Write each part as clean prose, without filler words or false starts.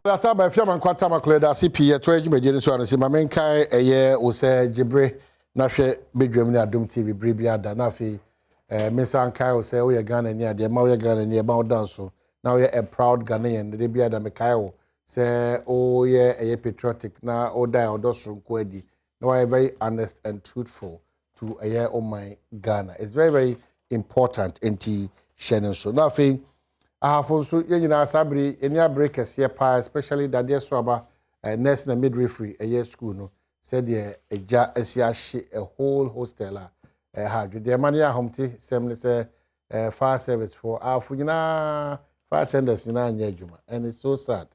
Asa ba fiam kwata makle da CP to adwumaje ni so anose ma menkai eye wo se Jibre na hwe bedwam ni Adom TV Bribia da na fe mensan kai wo se wo ye Ghana ni ade ma wo ye Ghana ni e ma wo danso na wo ye a proud Ghanaian de bia da mekai wo se o ye eye patriotic na o da odoso nko adi na wo very honest and truthful to eye o my Ghana. It's very important enti shenen so na fe ahafo so yenyina asabri eni abrekese pa especially that there so aba nurse na midwifery school no said the eja asiahye a whole hostel ha the mani ahomte sem say fire service for afunyina fire attendants na anya adwuma, and it's so sad,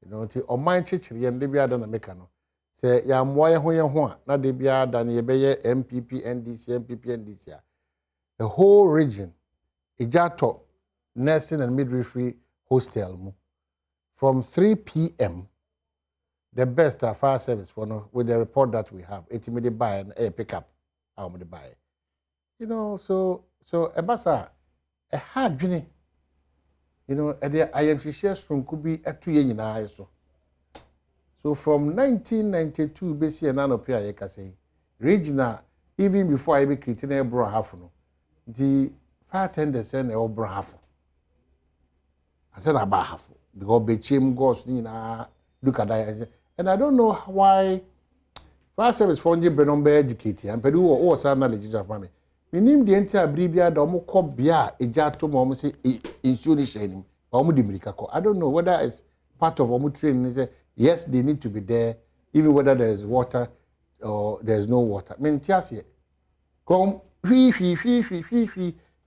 you know, until on my chichiri and de bia da na meka no say ya mwa ye ho a na de bia da na ye beye MPP NDC the whole region ejato nursing and midwifery hostel from 3 p.m. the best fire service for no with the report that we have it may buy and pick up how many buy, you know, so ebasa a hard journey, you know, I am shares from could be at 2 years so from 1992 basi and anopia yeka say regional even before I be creating a bro half no the fire attendants and a bro half I said about half because Bechim goes, you know, look at that. And I don't know why fire service for the Brenombe educated and Peru or some knowledge of mommy. We name the entire Bribia, the Moko Bia, a jato momsi insurance training, or Mudimicako. I don't know whether it's part of Omu training. Is yes, they need to be there, even whether there is water or there's no water. I mean, Tiasia, come,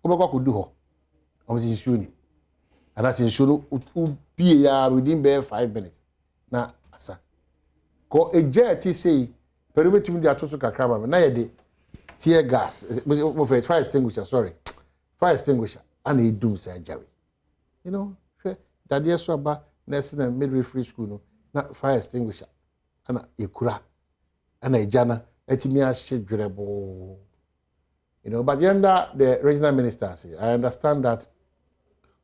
Obaka could do her. I was insuring. And that's in sure be within bare 5 minutes. Na asa. Ko eje ti say perimeter di atoso kakraba na ye de tear gas fire extinguisher, sorry. Fire extinguisher and e dum say jawi. You know, that dey so aba nursing and midwifery school no na fire extinguisher ana ekura ana ejana etimi ahye dwerebo. You know, but the regional minister say I understand that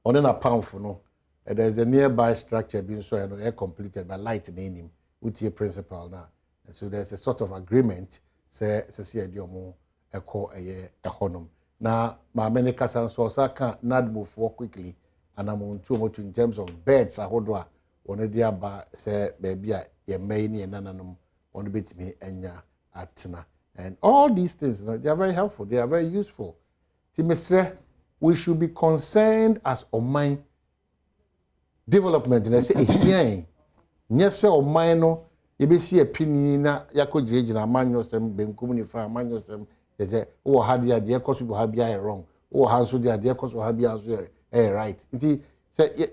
on a pound no, there's a nearby structure being so completed by light in him with your principal now. And so there's a sort of agreement, say Diomo echo a honum. Now my many cousins so can't not move for quickly, and I'm on too much in terms of beds I hold one of the aba say baby ye maini and nananum on the bit me and ya atina. And all these things, you know, they are very helpful, they are very useful. Timestre, we should be concerned as Omai development. And I say, here, yes, Omai no, you be see a pinina, Yako Jage and Amanyosem, Ben Communifa, Amanyosem, they say, oh, had the idea, cause you have be wrong, oh, how should the idea, cause you have be right. It is,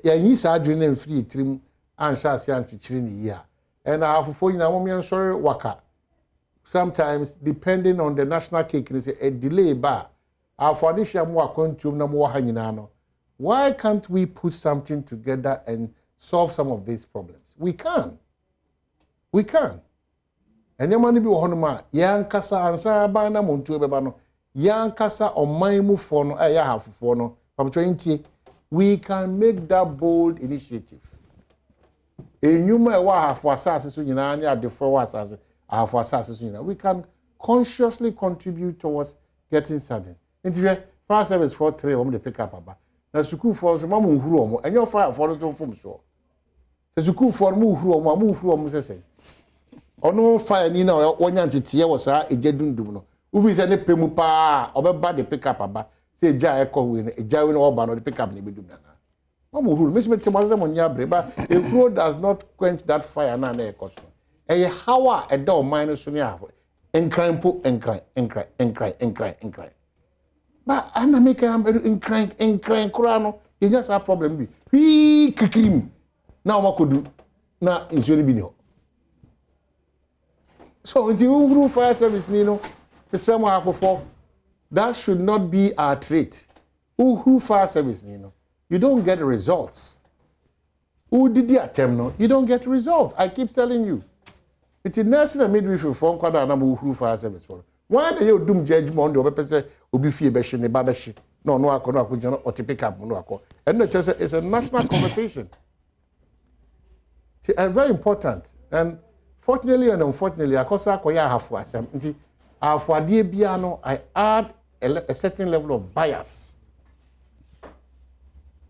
ya need to and free trim and shall say anti chini year. And I have for you now, I'm sorry, waka. Sometimes, depending on the national cake, they say a delay bar. Why can't we put something together and solve some of these problems? We can. We can. And your money be honoma, Yankasa ansa bana montu bebano, Yankasa or maimu fono, have fono, we can make that bold initiative. A numa wa for assassins, the four assassins, for assassins, we can consciously contribute towards getting something. Into fire service for 3 the pick up about. Now, school for some who and your fire for the from so. The school for move who say. Or no fire Nina or one entity was a jedun duno. Who is any pemupa or bad the pick up about. Say Jai echo win a Jawin or ban or the pick up Nibiduna. Mamu who Miss Metamazam on Yabre, a road does not quench that fire and an air caution. A how a door minus Sunia and crime put and cry. But I make in crank Kurano. It just a problem. Be kicking. Now what could do? Now it's really been. So the Ugru fire service, Nino, the same half of 4. That should not be our trait. Who fire service, Nino? You don't get results. Who did the attempt? No, you don't get results. I keep telling you. It's a nursing and midwifery from Quadana who fire service for. Why do you do judgment on the person who be fear bashing the babashi? No, I could or to pick up no. And it's a national conversation. Very important. And fortunately and unfortunately, akosa koya hafu asem. Nti hafu adie bia no, I add a certain level of bias.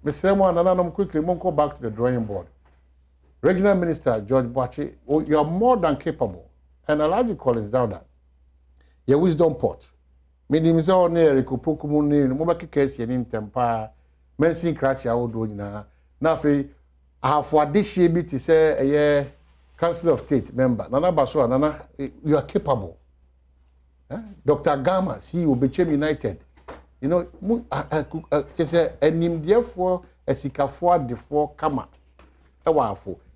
Mr. Nananom quickly, go back to the drawing board. Regional Minister George Boachi, you are more than capable. And Alaji Collins down that. Your wisdom pot. Meaning, so near Kupukumuni, Mobaki Kasi and in Tempa, Mensin Krachi, I would do na. Nafi, I have for this year to say a year Council of State member. Nana Basua, Nana, you are capable. Dr. Gama, CEO, Bechem United. You know, just an therefore a sikafua before Kama.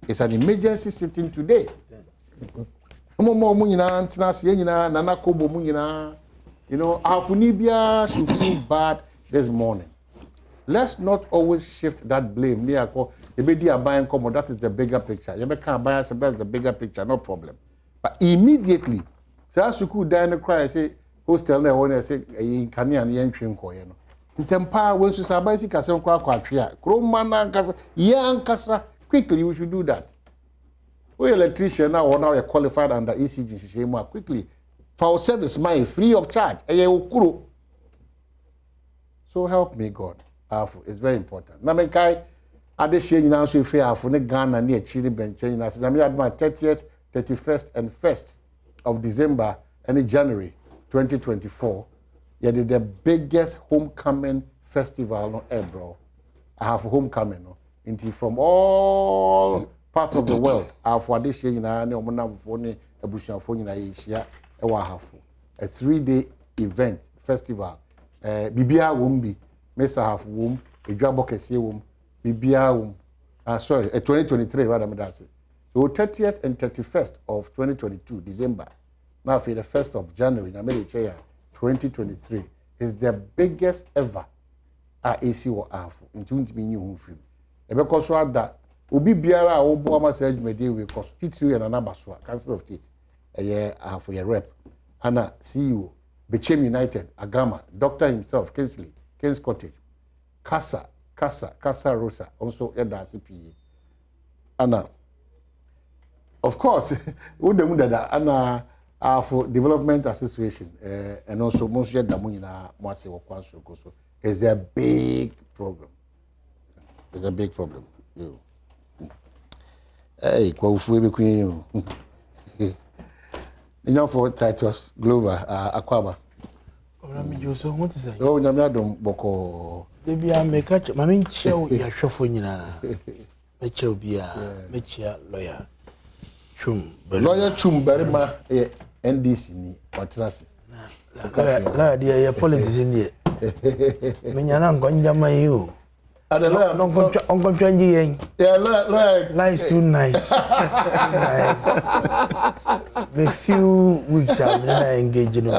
It's an emergency sitting today. Nana Kobo Munina. You know, Afunibia should feel bad this morning. Let's not always shift that blame. That is the bigger picture. You can't buy us, that's the bigger picture, no problem. But immediately, so as you could die in the cry, say, hostel there when I say Kanya and Yankrim Koyeno. In Tempa, when you say Kasam Quatria, Kromana Kasa, Yankasa, quickly we should do that. We electrician now or now are qualified under ECG more quickly. For our service, mine free of charge. So help me, God. It's very important. Namenkai, I did share now so free for the Ghana near Chile bench. I had my 30th, 31st, and 1st of December and January 2024. Yeah, the biggest homecoming festival no air, bro. I have homecoming no. Into from all parts of the world. I have for this year a 3-day event festival. Bibia Wumbi, Mesa have womb, a Jabokesi womb, Bibia womb. Sorry, 2023 rather than that. So 30th and 31st of 2022 December. Now for the 1st of January, 2023 is the biggest ever AC or AFO in 20 million film. Because that Ubi Biara or Obama said Mede will constitute an Anabaswa, Council of State, a year for your rep. Anna, CEO, Bechem United, Agama, Doctor himself, Kingsley, King's Cottage, Casa Rosa, also Eda CPA. Anna, of course, Anna for Development Association, and also Monsieur Damunina Mwase Wakwanso Koso, is a big program. It's a big problem. Hey, Kwafu Queen. You know for Titus Glover, Aquaba. What is it? Oh, Adom Boko. They be a make catch. My main show, you're shuffling. Mitchell be a Mitchell lawyer. Chum, lawyer Chum Berima, NDC, or Trassi. La, dear, politics in here. Minyanam Gonjama, you. And the lawyer, Uncle Changi, lies too nice. A few weeks I'm engaged in. It's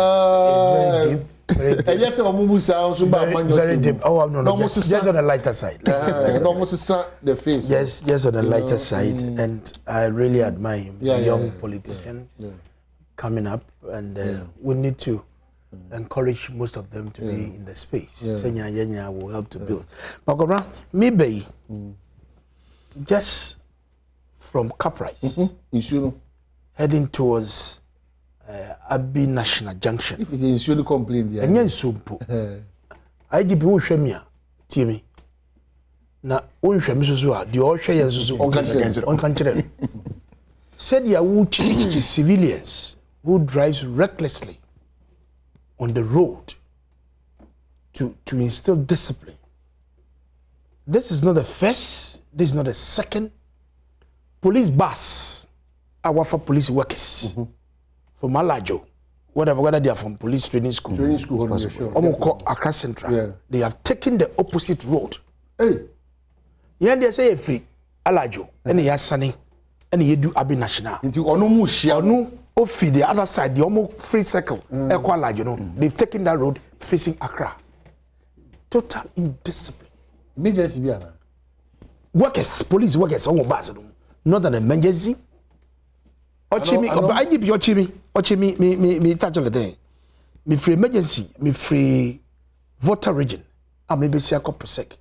very deep. Yes, very deep. Oh, no, just on the lighter side. Almost the face. Yes, just on the lighter side. And I really admire him. A young politician coming up, and we need to encourage most of them to be in the space. Senya will help to build. But maybe just from Caprice, heading towards Abbey National Junction. If it's should complain, yeah. And yes, so IGP won't show me, Timmy. Now, one show me so, the all share on country. Said ya would teach civilians who drives recklessly on the road to instill discipline. This is not the first, this is not the second police bus. Our for police workers from Malajo, whether they are from police training school, Accra Central, they have taken the opposite road. Hey, yeah, they say free Alajo, and he has Sunny, and he do Abbey National. Into Onomu Ofi the other side, the almost free circle, they've taken that road facing Accra. Total indiscipline. Emergency, workers, police workers, not an emergency. Ochimi, IGP Ochimi, me touch on the thing. Me free emergency, me free voter region. I may be see a couple sec.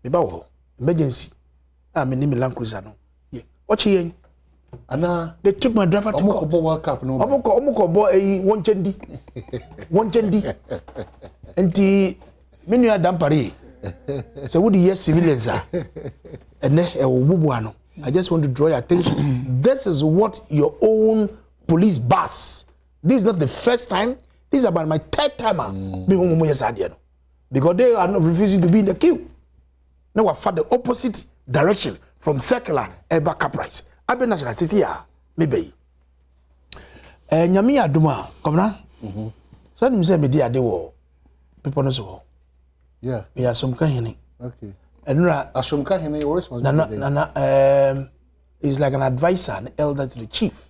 Me bow emergency. I mean, name Land Cruiser no. Yeah, Ochi Ana they took my driver to court. World Cup no. Omuko bo one chendi. Enti menu adampare. So would yes civilians are. And I just want to draw your attention. This is what your own police bus. This is not the first time. This is about my third time. Because they are not refusing to be in the queue. Now I found the opposite direction from circular Eba Caprice. I've been national city, maybe. Nyami Adoma, come now. So I'm saying, media they were people know. Yeah. We are some kind. Okay. And Asumka Hene or responsibility. He's like an advisor, an elder to the chief.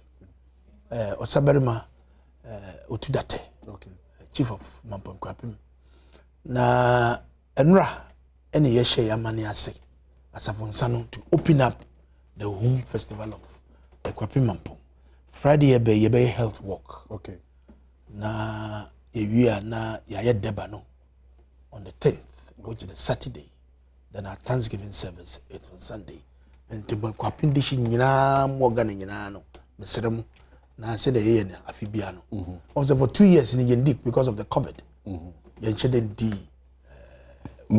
Osaberima Otudate. Okay. Chief of Mampom Kwapim. Na Enra any yeshe yamani ase asafonsano to open up the home festival of the Kwapim Mampom. Friday yebe health walk. Okay. Na yewi na yaye debano on the 10th, which is the Saturday. Then our Thanksgiving service, it was Sunday. And to my Kwapim dishi nyina mwogane nyina no. Meseremu na said the year afibiano. Also for 2 years in Yendik because of the COVID. Yencheden D. The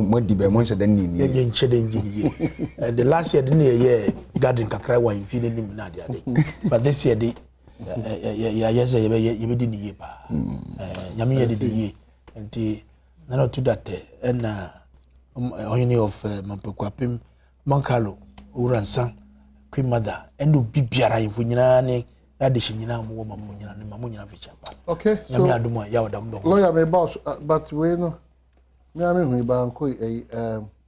last year didn't year garden kakra wa infine nim na dia de. But this year the yes you didn't year ba. Nyame ye did ye. Enti na no to that and only of Mampekwapim Mankalo Uransan Queen Mother and do bibiara info nyina ne addition nyina mo mampo nyina ne mamu nyina feature ba. Okay. So lawyer my boss but we know did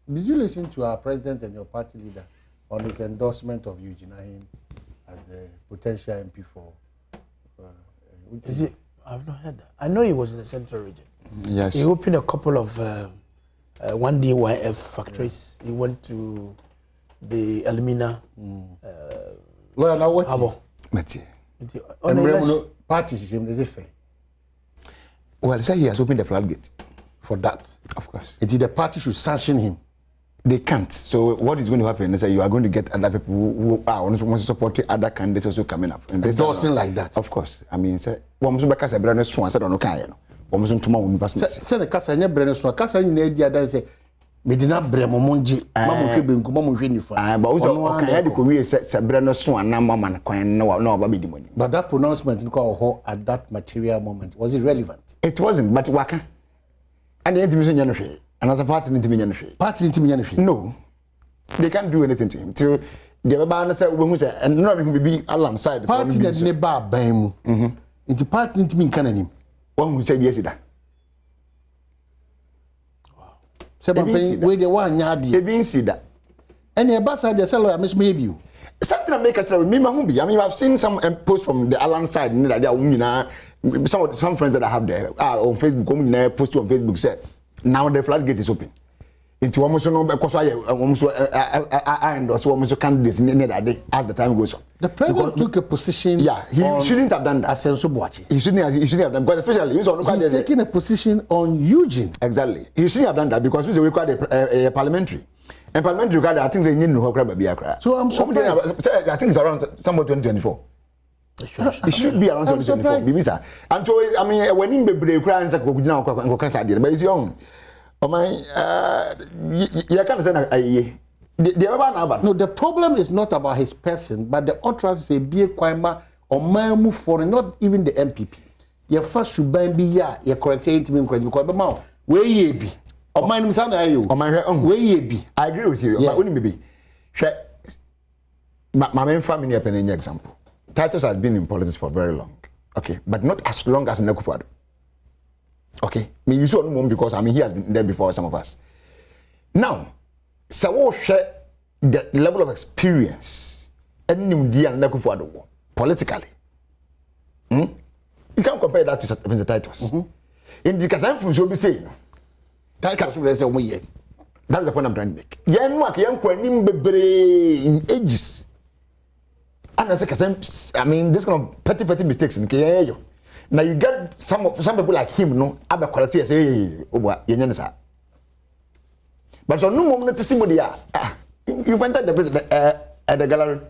you listen to our president and your party leader on his endorsement of Eugene Ahim as the potential MP for is it? I've not heard that. I know he was in the central region. Yes. He opened a couple of 1DYF factories. Yeah. He went to the Elmina. Lawyer, now what? Party system is it fair? Well, say he has opened the floodgate. For that, of course. The party should sanction him. They can't. So what is going to happen is that you are going to get other people who want to support other candidates also coming up. And endorsing like that. Of course. I mean, say, one must be cast a brand so I said on okay. One must to my own person. Say the cast a brand so cast in the idea that say Medina Bremo Monji, Mamu Kibin, Kumamu Unifa. But also okay, the Korea said brand so and now man can no about the money. But that pronouncement at that material moment, was it relevant? It wasn't, but waka. And the intimation generation, and as a party intimation. Party intimation? No. They can't do anything to him. Till the Babana said, when we say, and not even be alongside. Party that never bam. Into party intimate canon. One would say, yes, that. Wow. Seven where the one yard. They didn't see that. And the ambassador, the seller, Miss Maybe. Something I make a tell me, Mahumbi. I mean, I've seen some posts from the Alan side, some friends that I have there on Facebook, post on Facebook said, now the floodgate is open. Into almost no because I endorse almost candidates near that day as the time goes on. The president took a position. Yeah, he shouldn't have done that. He shouldn't have done because especially he's taking a position on Eugene. Exactly. He shouldn't have done that because we required a parliamentary. And parliamentary required, I think they need no crab. So I'm surprised. I think it's around somewhere 2024. It should be around 2024. And so I mean when in the crimes that could now but it's young. Oh my you can't say no, the problem is not about his person, but the utterance say be a kwama or move for not even the MPP. Your first should be ya, your correct because where ye be. Or my name sound you. Or my where ye be. I agree with you. My only baby. My main family up an example. Titus has been in politics for very long. Okay. But not as long as Akufo Addo. Okay. Me you saw no because I mean he has been there before some of us. Now, so share the level of experience and Akufo Addo politically. You can't compare that to the Titus. In the case I'm from so be saying Titus will say one year. That's the point I'm trying to make. Yan work yan kwanim bebre in ages. And I mean, this kind of petty mistakes in Kenya. Now you get some people like him, no, have a quality say, oh, but so no moment to see what you find that the at the gallery.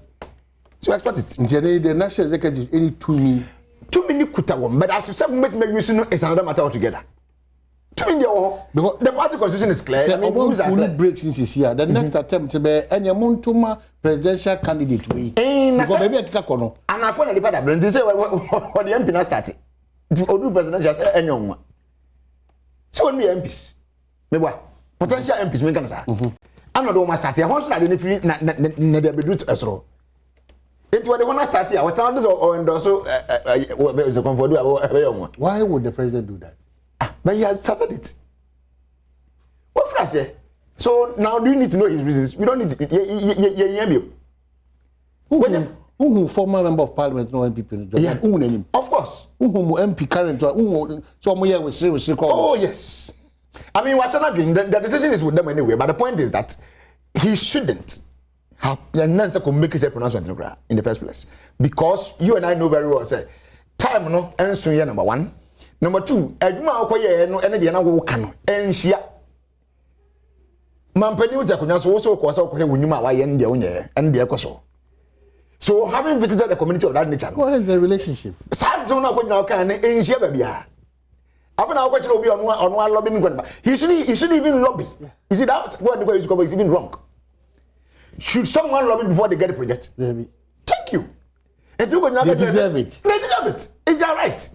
So expect it. The national executive any 2 many kuta one, but as to say make use is another matter altogether. Because the party constitution is clear. I mean, who's breaks this year? The next attempt to be any Montuma presidential candidate way. Because maybe I can't know. And I found the part that they say what the MP not started. The old presidential any one. So when we MPs, maybe potential MPs make answer. I'm not the one starting. I want to identify the bedroot as well. It's what they want to start here. What time or endorse the comfort. Why would the president do that? But he has started it. What for us? So now do you need to know his reasons? We don't need to. Who former member of parliament no MP? Yeah, of course. Who MP current? So we with oh yes. I mean, what's not doing? The decision is with them anyway. But the point is that he shouldn't have make his pronouncement in the first place, because you and I know very well. Say time no and soon year number 1. Number 2, adwuma akoye no ene de na wo ka no enhia. Mampani uta kunya so ko so ko he wunyuma wa ye nde wonye ene de ekoso. So having visited the community of that nature. What is the relationship? Sad so na ko na ka ne enhia ba bia. Afa na ko kire obi ono lobby ngwa. He shouldn't even lobby. Yeah. Is it that what the is is even wrong? Should someone lobby before they get the project? Maybe. Thank you. And they deserve it. They deserve it. Is that right?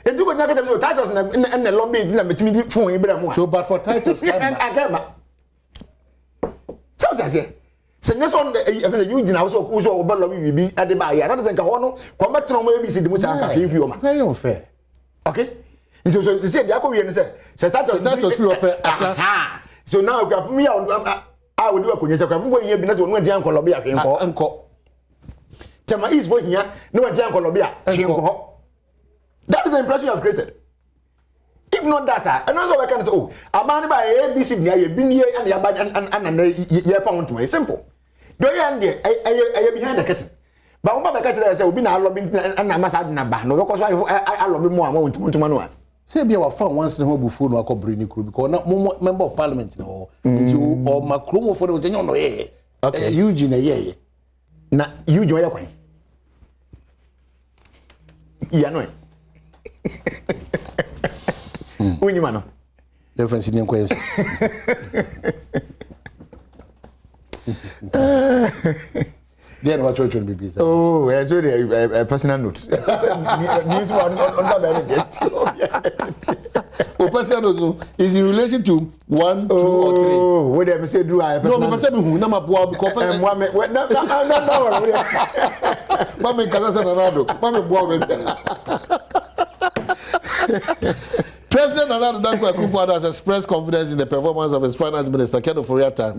And you go to the titles and the lobby is a phone Ibrahim. So, but for titles, I came. So, I say, this one, you didn't also about lobby be at the buyer. That doesn't go on. Come back to maybe see the Musa. Very unfair. Okay? So, you say, the Korean say, so now, grab me out. I will do a condition. I'm going to be one young Colombia. Uncle Tema is going here, no young Colombia. That is the impression you have created. If not that, and also I can say, oh, a man by ABC near you been here and your pound to me. Simple. Do you end there? I behind the curtain. But what my catcher said, will be now lobbying and I must have Naba. No, because I love more. I want to Manuel. Say, be our phone once in the home before no call Brini crew because not more member of parliament no or Macron for the no okay. Eugene a year. Now, Eugene, your coin. Yeah, no. Uni mano. Difference in inquest. Then what church will be busy? Oh, I saw a personal note. News one on the personal note is in relation to 1, 2, or 3. Oh, what have I said? Do I personal note? No, I'm not boy because Mama Casa Sanado. Mama boy. President Akufo Addo has expressed confidence in the performance of his finance minister, Ofori Atta,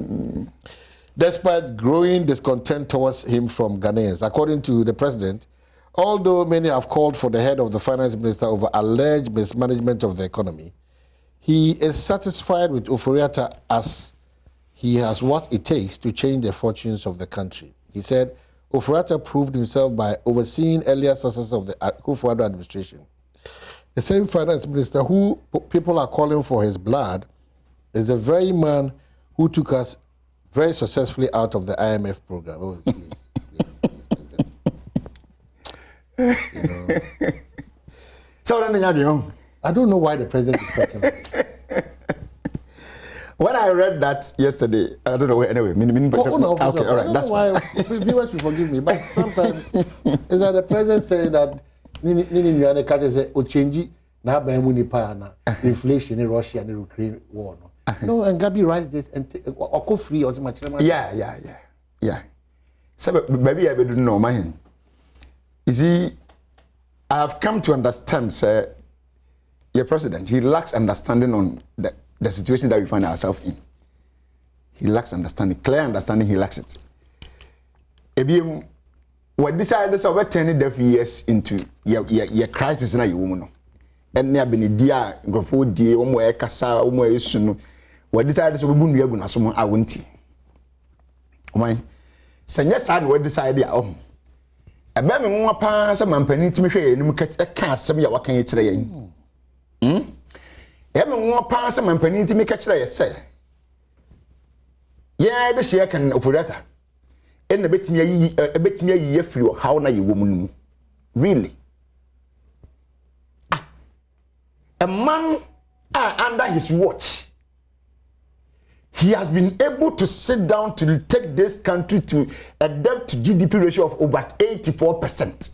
despite growing discontent towards him from Ghanaians. According to the president, although many have called for the head of the finance minister over alleged mismanagement of the economy, he is satisfied with Ofori Atta as he has what it takes to change the fortunes of the country. He said Ofori Atta proved himself by overseeing earlier successes of the Akufo Addo administration. The same finance minister who people are calling for his blood is the very man who took us very successfully out of the IMF program. Oh, please. You know. So I don't know why the president is talking like this. When I read that yesterday, I don't know anyway. Okay, all right, that's why viewers will forgive me, but sometimes it's like the president saying that Nini say o change na ba mu nipa na inflation in Russia and Ukraine war no and Gabi writes this and go free or something. Yeah. So maybe I don't know man. You see, I have come to understand, sir, your president, he lacks understanding on the situation that we find ourselves in. He lacks understanding, clear understanding, he lacks it. Ebiem we decided to over 10 years into your crisis na you woman. And near Benedia, Grofo D, Omo Kasa, Omo Sunu. We decided to be Bunyagu na someone I won't. My Senya San, we decided at home. A baby more pass a man penny to me, and we catch a cast some ya walking it today. More pass a man penny to me catch a say. Yeah, the share can Ofori Atta. and a bit me a year free or how na you woman. Really? A man under his watch, he has been able to sit down to take this country to a debt to GDP ratio of over 84%.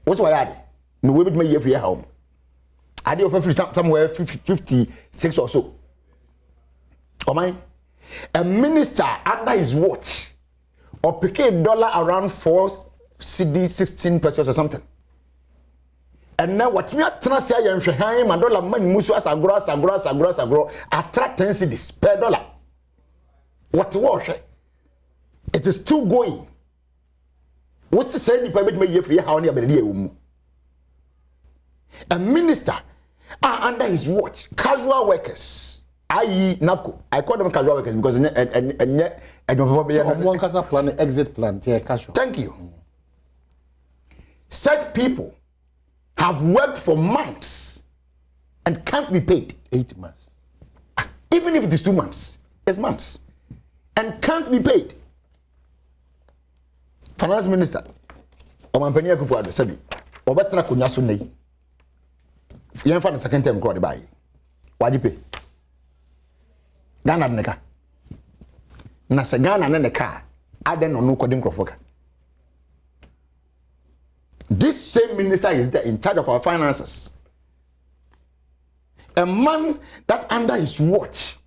What's why I had? No way with me every home. I did offer somewhere 56 or so. Oh my, a minister under his watch or pick dollar around 4 CD 16 pesos or something. And now what me attract ya nhwehan ma dollar man musu asagro attract 10 cedis per dollar. What was it is still going. What's the say nipa bet me ye free how na abedi ewumu. A minister under his watch, casual workers, i.e. NAPCO. I call them casual workers because one casa plan, exit plan, casual. Thank you. Such people have worked for months and can't be paid. 8 months. Even if it is 2 months, it's months. And can't be paid. Finance Minister, Omampani Akufo Addo sabi, obetra kunya so nei. Yen fa the second term crowd buy. Wadi pay. Ghana neka. Na se Ghana na neka, aden no no kodi nkrofo ka. This same minister is there in charge of our finances. A man that under his watch,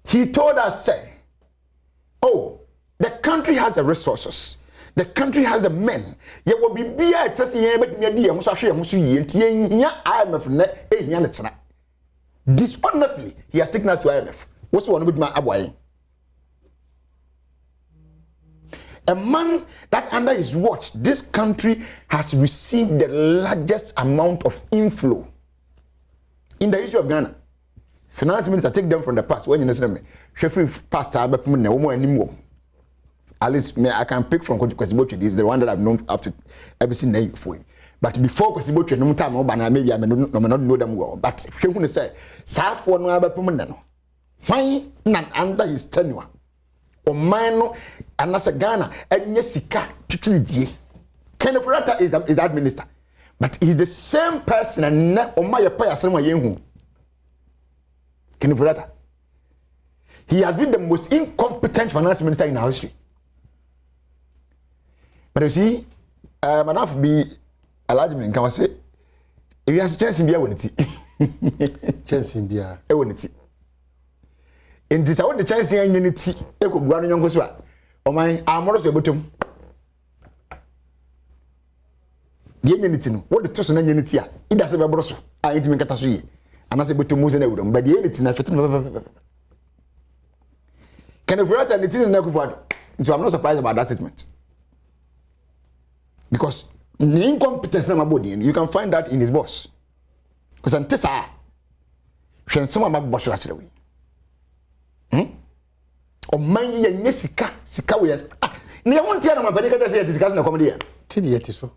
he told us, say, oh, the country has the resources. The country has the men. Ye will be beer testing here, but maybe a musasha musu IMF. Dishonestly, he has taken us to IMF. What's one with my abway? A man that under his watch, this country has received the largest amount of inflow in the issue of Ghana. Finance minister take them from the past. When you listen to me, Sheffield past at least I can pick from Kwesiboche. This is the one that I've known up to everything there fully. But before Kwesiboche, no time, maybe I may not know them well. But if you want to say, Safo no abapumunano, why not under his tenure? O mano anasa Ghana enye sika tutulidie. Ofori Atta is that minister, but he's the same person and o ma yepa yasem yenhu. Ofori Atta, he has been the most incompetent finance minister in our history. But you see, Madam be allowed me can say if you has chance in bia woniti. Chance in bia e woniti. In this, I want the chance in unity. Eko buano nyongo so a. O man amoro so ebotom. The unity no. What the toso na unity a. Ida se bebro so. A intimi kata so ye. Ana se botom mo se na wudom. But the unity na fitin. Can Ofori Atta unity na Akufo Addo. So I'm not surprised about that statement. Because the incompetence na mabodi, you can find that in his boss. Because antesa hwen some am boss la chire we. O man ye nyesika sika we yes. Na ye wontia na mabani ka say sika na comedy ya. Tidi yeti so.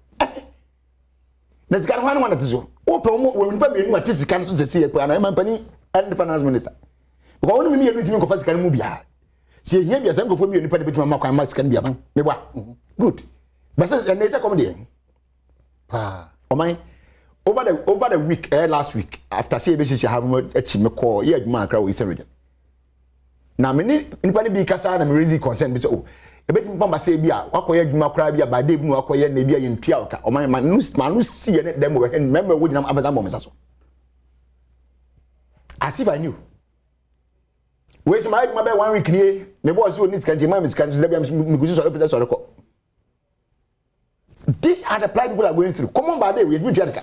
Na sika no wan tiso. O pe mo we npa menu ati sika no so se ye na mabani and finance minister. Because wonu me ntimi ko fa sika no mu bia. Se ye bia sem ko fo me nipa de betima makwan ma sika no bia ban. Me bua. Good. But say na say comedy. Pa. O man over the week last week after say be she have a chime call ye aduma akra we say region. Na me nipa ne bi kasa na me raise concern be say oh e betim pamba say bia wakoye adwuma kra bia ba dey bi no wakoye na bia ye ntua oka o man manu see ne dem we remember we dinam abata bomb so as if I knew we say my be 1 week nie me boss so nis kan ti ma me scan so bia me gusu so officer so record. These are the plight people are going through. Come on by day we do judge.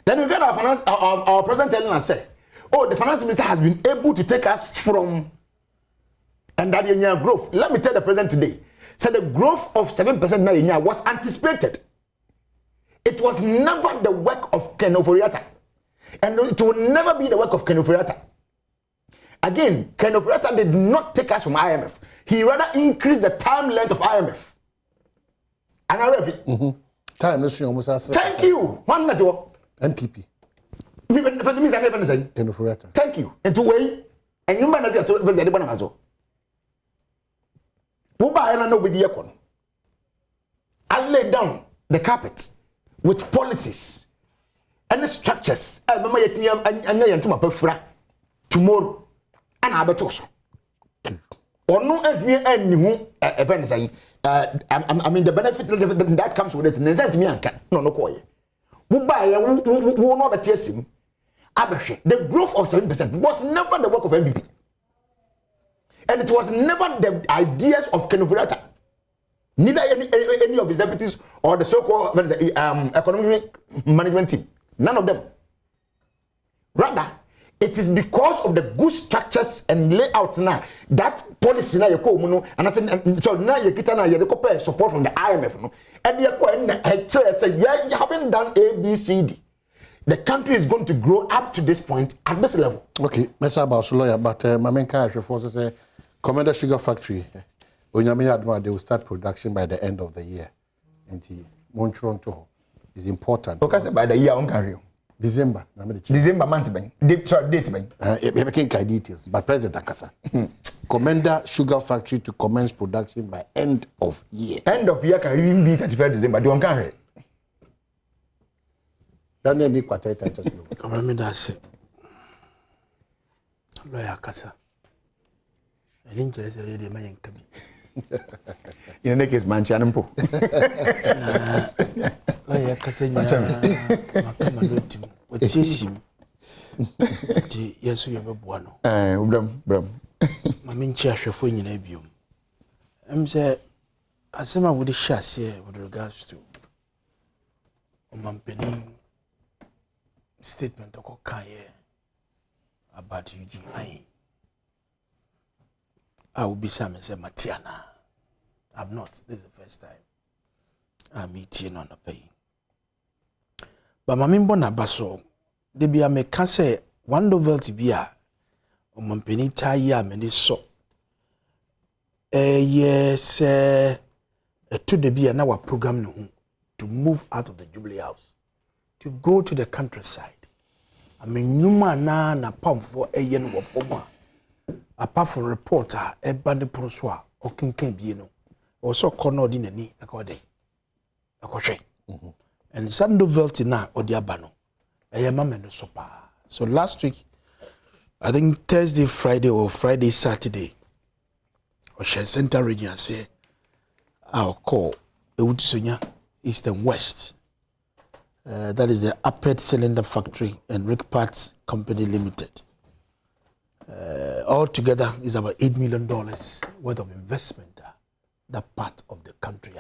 Then we get our president telling us say, oh, the finance minister has been able to take us from and that year growth. Let me tell the president today. So the growth of 7% now year was anticipated. It was never the work of Ofori Atta. And it will never be the work of Ofori Atta. Again, Ofori Atta did not take us from IMF. He rather increased the time length of IMF. And I read it. Time is almost as thank you. One minute. MPP. Thank you. And to wait. And you manage to visit the Banamazo. Buba and nobody yakon. I lay down the carpet with policies and the structures. I remember yet to my perfra tomorrow. And I bet also. Or no events. I mean the benefit that comes with it. No koye. Buba who know that yesim. The growth of 7% was never the work of MPP. And it was never the ideas of Ofori Atta. Neither any of his deputies or the so-called economic management team. None of them. Rather, it is because of the good structures and layout now that policy now you come and I said so now you get now support from the IMF no and you haven't done A B C D. The country is going to grow up to this point at this level. Okay, let's about lawyer, but my main character forces say Commander Sugar Factory. Adom, they will start production by the end of the year. And Montreal is important. Okay, by the year on carry. December. December month ben. Date ben. Details. But President Akasa. Commander Sugar Factory to commence production by end of year. End of year can even be 31st December. Do you carry? Daniel ni kwata ita Kamera that's it. Lawyer Kasa. I didn't just say the man kabi. In the case man chanimpo. Lawyer Kasa makama lotim. Wetiesim. Ti yesu ye bebuano. Bram. Mama nchi ahwefo nyina biom. Say asema would share with regards to Omampeni statement of Kanye about Eugene Ayin. I will be some say Matiana. I'm not. This is the first time I'm eating on the pay. But my member Nabaso, they be a make say one novelty be a Omampeni Taya many so. Yes, to the be an hour program to move out of the Jubilee House, to go to the countryside. I mean, you man na pump for a yen or for one. Apart from reporter, a band of proswa, or king bieno, or so cornered in a knee, according. And Sando Veltina or Diabano, a yamam sopa. So last week, I think Thursday, Friday, or Friday, Saturday, or Center region, say, I'll call Ewutusonya East and West. That is the Appet Cylinder Factory and Rick Parts Company Limited. Altogether is about $8 million worth of investment. That part of the country.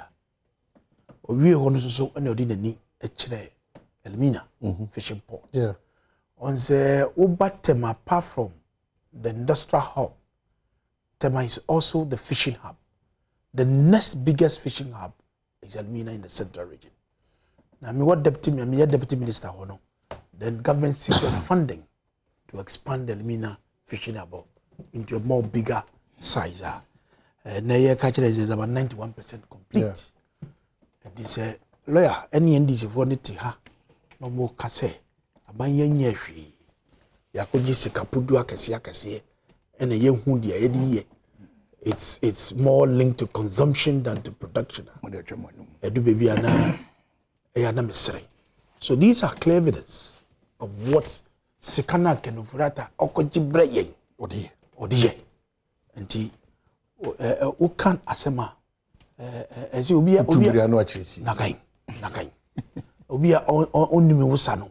We are going to so any Elmina fishing port. Yeah. On the Ubatema, apart from the industrial hub, Tema is also the fishing hub. The next biggest fishing hub is Elmina in the central region. Now, what deputy minister hono, then government secured funding to expand the Elmina fishing hub into a more bigger size. Naya catcher is about 91% complete. Yeah. And this lawyer, any NDC for ha no more kase. Abanye nyeshi. Yakoji sikapudu akasi and a young hundi edi. It's more linked to consumption than to production. Edu baby ana misri. So these are clear evidence of what Sikana Ofori Atta okoji breye odiye. Enti o kan asema ezi obi no achirisi nakai obi onimi wusano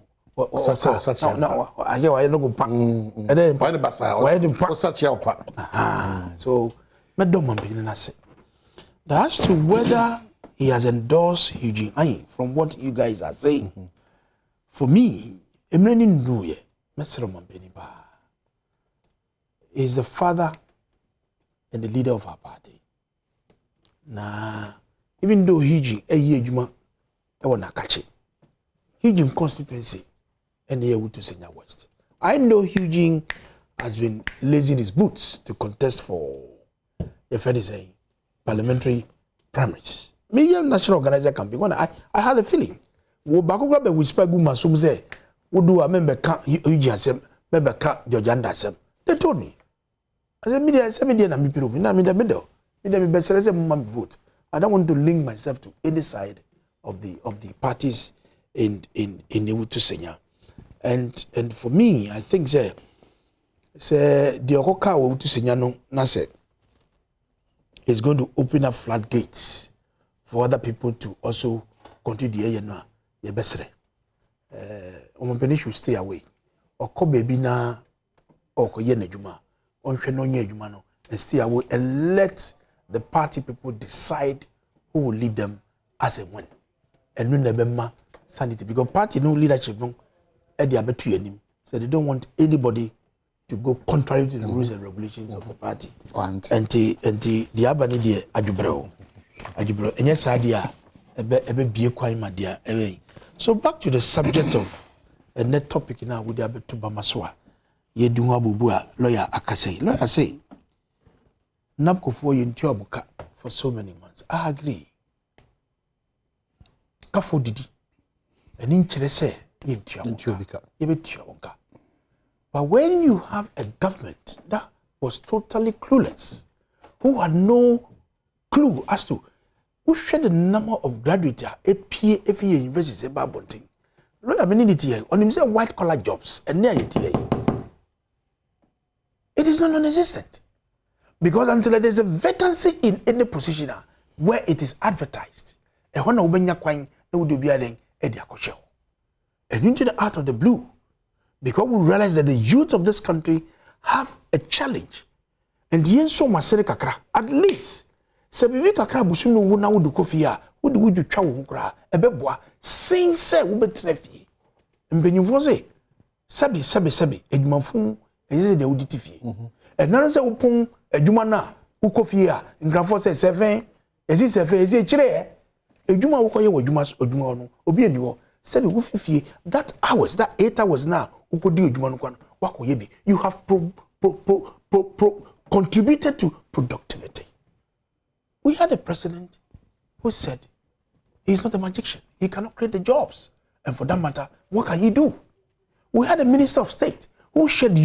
aye wa no go pa then why the basa why the pa such help so medom am na say as to whether he has endorsed Eugene Ayin from what you guys are saying. For me, Emreni Nduye, Mesero Mampeni ba, is the father and the leader of our party. Na, even though Eugene Juma ewana kachi, Eugene constituency and the Ewutusonya West. I know Eugene has been lacing his boots to contest for the Federal parliamentary primaries. Me national organizer campaign. When I had a feeling. Wo bakogra be whisper gu masum say, wo do a member ka Eugene asem, member ka George Anderson. They told me. I said media na me piro, na me the middle. Me dem be say mum vote. I don't want to link myself to any side of the parties in the Wutusenya. And for me, I think say the Okoka Wutusenya no na say is going to open up floodgates for other people to also continue the ye besre. Omompeni should stay away. Oko baby na oko ye nejuma. Onhwe no nye ejuma no and stay away and let the party people decide who will lead them as a win. And no nebema sanity because party no leadership no e dey abetu anim. So they don't want anybody to go contrary to the rules and regulations of the party. And the abani de adwubrɛ enye sadia ebe bie kwan ma dia so back to the subject of a net topic now with the abetu bamasoa ye du abubu a lawyer akasei lawyer say napkofo yentu amuka for so many months. I agree. Kafo didi eni nkyere se yentu amuka yebetu amuka. But when you have a government that was totally clueless, who had no clue as to who shared the number of graduates at APA, FA universities about bunting, look at here on him say white collar jobs and near it. It is not non-existent because until there is a vacancy in any position where it is advertised, a honor ubenya kwang they would be adding ediakosho. And into the out of the blue. Because we realize that the youth of this country have a challenge. And the enso masere kakra, at least, se bibi kakra busunu wuna wudu kofia, wudu chawu hukra, ebeboa, sinse ube trefi. Mbenyufo se, sabi, ejumafun, ejese de uditifie. And nana se upung, ejumana, ukofia, ngrafo se seven, ezi chire, ejuma wukoye ejuma onu, obi eniwo, sabi wufifie, that 8 hours now, you have contributed to productivity. We had a president who said he's not a magician. He cannot create the jobs. And for that matter, what can he do? We had a minister of state who said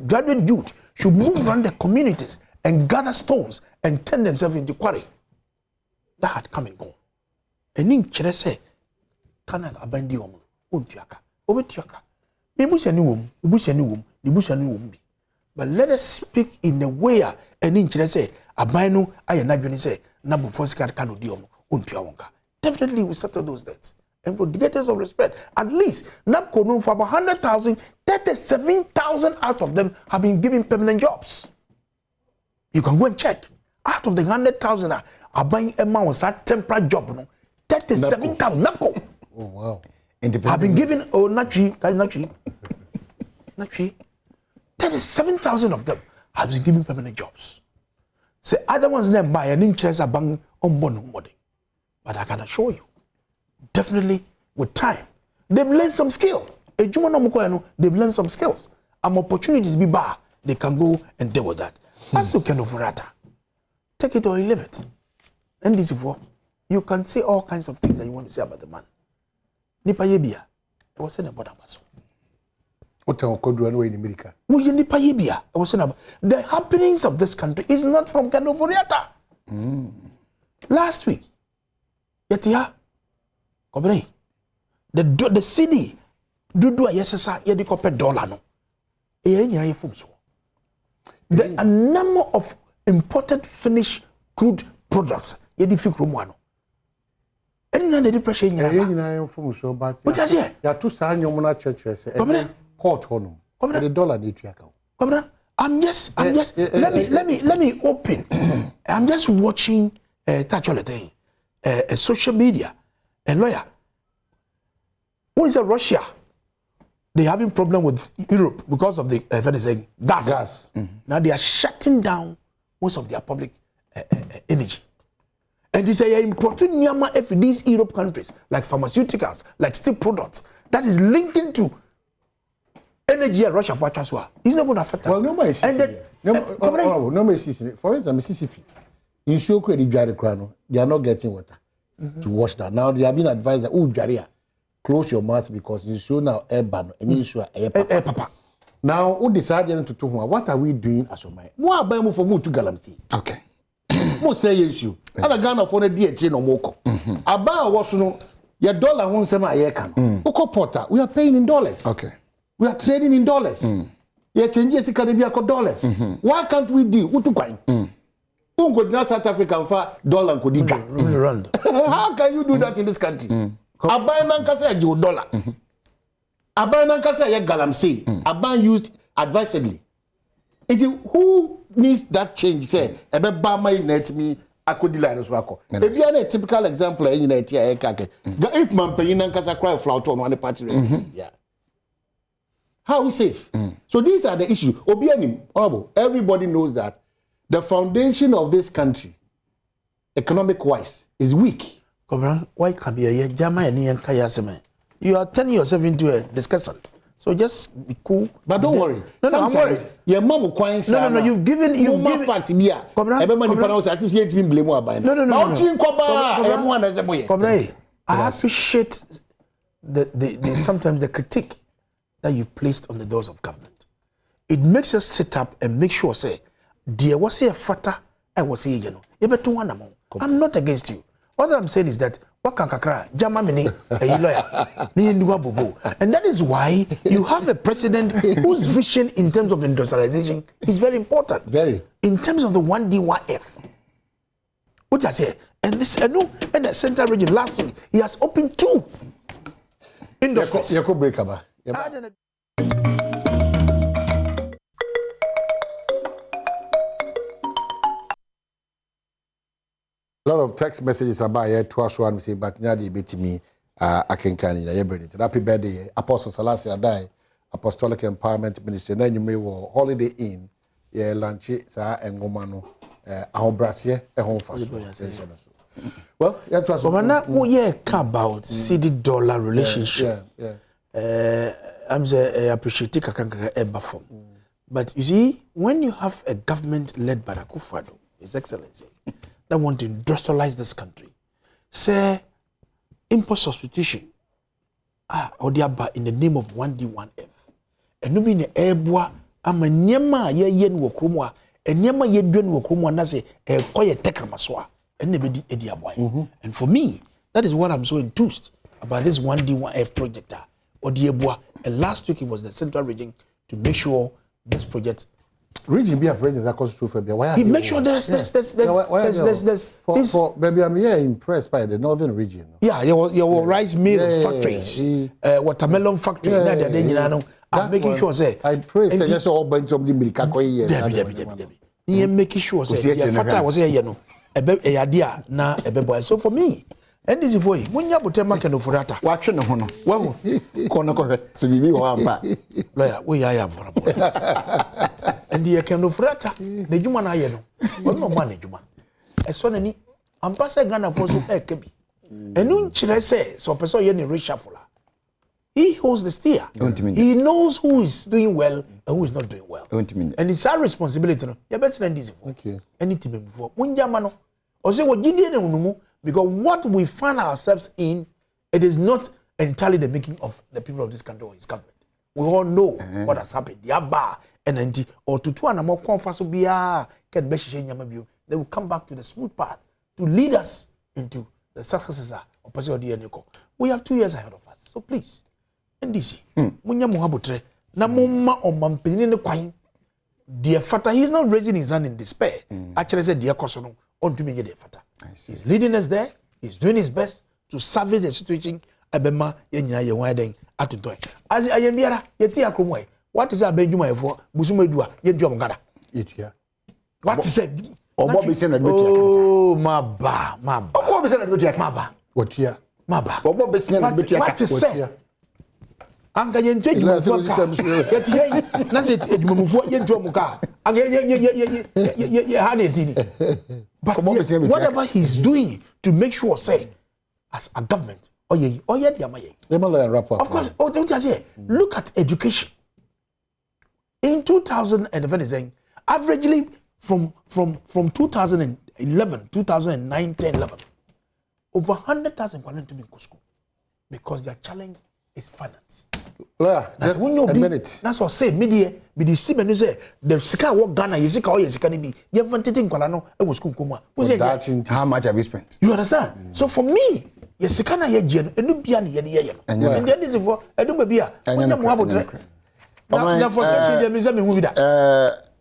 graduate youth, should move around the communities and gather stones and turn themselves into quarry. That had come and gone. And in Chirese, Kana Abandi Omo, Untiaka, Obetiaka. But let us speak in a way and in say abino I and say nabu Fiscal cano diom untiawonka. Definitely we settle those debts. And for the greatest of respect, at least NABCO known for about 100,000, 37,000 out of them have been given permanent jobs. You can go and check. Out of the 100,000 are buying a man was that temporary job, no? 37,000 NABCO. Oh wow. Have been given Nachi. 37,000 of them have been given permanent jobs. Say other ones never buy an interest a bang on money. But I can assure you, definitely with time, they've learned some skill. They've learned some skills. Opportunities be bar, they can go and deal with that. As you can Ofori Atta. Take it or leave it. And this is for you can say all kinds of things that you want to say about the man. Nipa yebia, I was saying about Amaso. What can do anyway in America? We nipa yebia, I was saying about the happenings of this country is not from Ofori Atta. Last week, yetia, kobre, the city, dudu a yesesa yedi kope dollar no. The number of imported finished crude products yedi fikrumu and none of the pressure in your but ya tu sa nyomuna church say court honum the dollar need to account. I'm just let me open. I'm just watching social media, a lawyer. What is Russia? They having problem with Europe because of the gas. Now they are shutting down most of their public energy. And they say importing Nyama for these Europe countries, like pharmaceuticals, like steel products, that is linking to energy in Russia for Chaswa. It's not going to affect us. Well, nobody sees it. For instance, Mississippi, in Shoko, they are not getting water to wash that. Now they have been advised that, oh, Jaria, close your mouth because you show now air ban and you show air papa. Now, who decided to what are we doing as a man? What about for to Galamsey? Okay. people say yes you. Ana Ghana for the DH no moko. Aba was no your dollar won sema a year can. Oko porter, we are paying in dollars. Okay. We are trading in dollars. You change your dollars. Why can't we do? Utu kwai. Ungo na South Africa for dollar ko di rand. How can you do that in this country? Aban nan kasa je dollar. Aban nan kasa ye galamsey. Aban used advisedly. It is who needs that change say ebe ba mai net me akodi line so akọ. E bia na typical example in na tia e kake. If man pay nan kasa cry flout on one party. Yeah. How we safe? So these are the issues. Obianim, honorable, everybody knows that the foundation of this country, economic-wise, is weak. Why can be a Jama and Ian Kayaseme? You are turning yourself into a discussant. So just be cool. But don't worry. No, I'm worried. Your mom will quiet. No, you've given fact here. Everybody pronounce as if you ain't been blamed about it. No. I appreciate the sometimes the critique that you placed on the doors of government. It makes us sit up and make sure say, dear, was here fata? I was here, you know. I'm not against you. What I'm saying is that Jama mini a lawyer, and that is why you have a president whose vision in terms of industrialization is very important. Very. In terms of the 1D1F. What I say, and this and the central region last week, he has opened 2 industries. A lot of text messages about here to us one say but nyadi betimi akenkani na yebredi. Happy birthday Apostle Salasi Adai, Apostolic Empowerment Ministry na nyumre wo Holiday Inn ye lunch sa engoma no ahobrasie ehon fa so. Well, yeah to us. But now we hear about city dollar relationship. I'm say appreciate kakanka eba form. But you see, when you have a government led by Akufo Addo, His Excellency, that want to industrialize this country, say import substitution, odiaba in the name of 1D1F, and no be in the airboa, ama nyema ye yen wo kromwa, and nyema ye dwen wo kromwa na say e koye tekramaswa, and nebedi ediaboy. And for me, that is what I'm so enthused about this 1D1F project. Odiabwa, and last week it was the central region to make sure this project region be a president that comes through for why he make sure there's for baby I'm here impressed by the northern region. Yeah, your rice mill factories, watermelon factory, I'm making sure say I pray say just all bunch of the milk years. Debbie. Making sure say the factory was here, you know. A idea na a boy. So for me, and this is for you. When you put a market of Furata, watch no hono. Well, Kono, so we will have lawyer, we are for and the account of Furata, the Juma Ayano. Well, no money, Juma. I saw any ambassador Ghana for so Kebi. And no chile say, so person yen reshuffle. He holds the steer. He knows who is doing well and who is not doing well. And it's our responsibility. You better than this. Okay. Anything before. Munjamano. Or say what you did because what we find ourselves in, it is not entirely the making of the people of this country or his government. We all know what has happened. The Abba and or to two and more comfortable can they will come back to the smooth path to lead us into the successes of President. We have 2 years ahead of us. So please, NDC, munya muhabutre na mumma o mampini ne kwan. Dear Fata, he is not raising his hand in despair. Actually, said dear Kosono on to me dear Fata. He's leading us there. He's doing his best to salvage the situation. Abema yenyina ye wan atutoy. As ayemiara yeti akromwe. What is abejuma efo busumedua yedu amgada. Yetua. What is it? Obo be say na betu Oh, maba. Obo be say na betu maba. Otua. Maba. Obo be say na betu what is it? Anga yentu edwumufo yeti hey na se edwumufo yentu amuka anga ye hanetini. But whatever he's doing to make sure say as a government of course, look at education. In 2011, averagely from 2011, 2009, 10, 11, over 100,000 went to school because their challenge is finance. Lawyer, just a minute. That's what say media be the see me say the sika wo Ghana ye sika o ye sika ni bi ye fantete nkwala no e wo school komu a. How much have you spent? You understand? So for me, ye sika na ye gye no enu bia na ye de ye no. And then this for edu ba bia. Onya mo abotre. Na for say dey me say me hu bi da.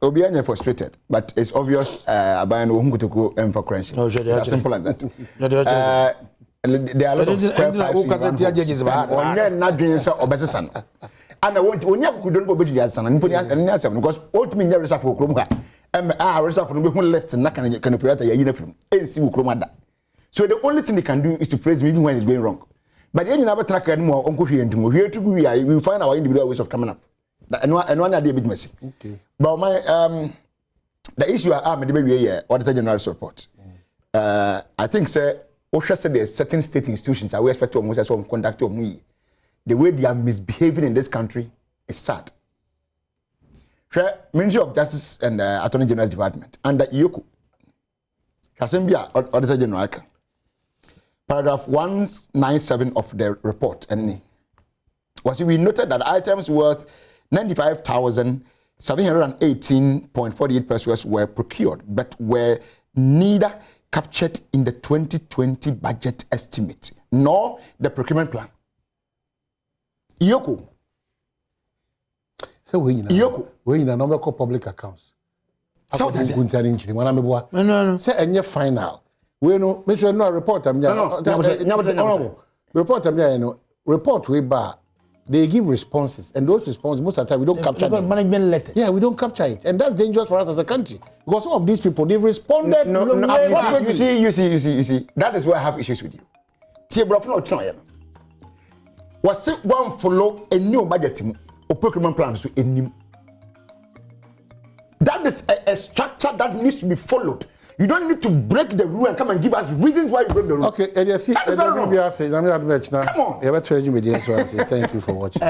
Obi anya frustrated, but it's obvious aban wo hunkutuku for crunch. It's as simple as that. There are a lot of square pipes. Onye na dwen say obesesa no. And I want onye akudon bo beji asana nipo ni asem because ultimately nya reserve for krom ha. Reserve for no be hu list na kan operator yayi na film. Ensi wo krom ada. So the only thing they can do is to praise me even when it's going wrong. But then you never track anymore onko hwe ntimo. Hwe to we find our individual ways of coming up. And one idea big messy. Okay. But my the issue I made here, Auditor General's report. I think say OSHA said there's certain state institutions I we expect to almost some conduct of me. The way they are misbehaving in this country is sad. Ministry of Justice and Attorney General's Department under Iyoku. Hasembia Auditor General. Paragraph 197 of the report and was we noted that items worth 95,718.48 pesos were procured, but were neither captured in the 2020 budget estimate nor the procurement plan. Iyoko. So we number called public accounts. So that's it. No. Say any final. We know. Make sure no report. Report we bar. They give responses, and those responses most of the time we don't capture them. Management letters. Yeah, we don't capture it, and that's dangerous for us as a country because some of these people they've responded. You see. That is where I have issues with you. Was it one follow a new budget or procurement plan to a new? That is a structure that needs to be followed. You don't need to break the rule and come and give us reasons why you break the rule. Okay, and you see, come on. Thank you for watching.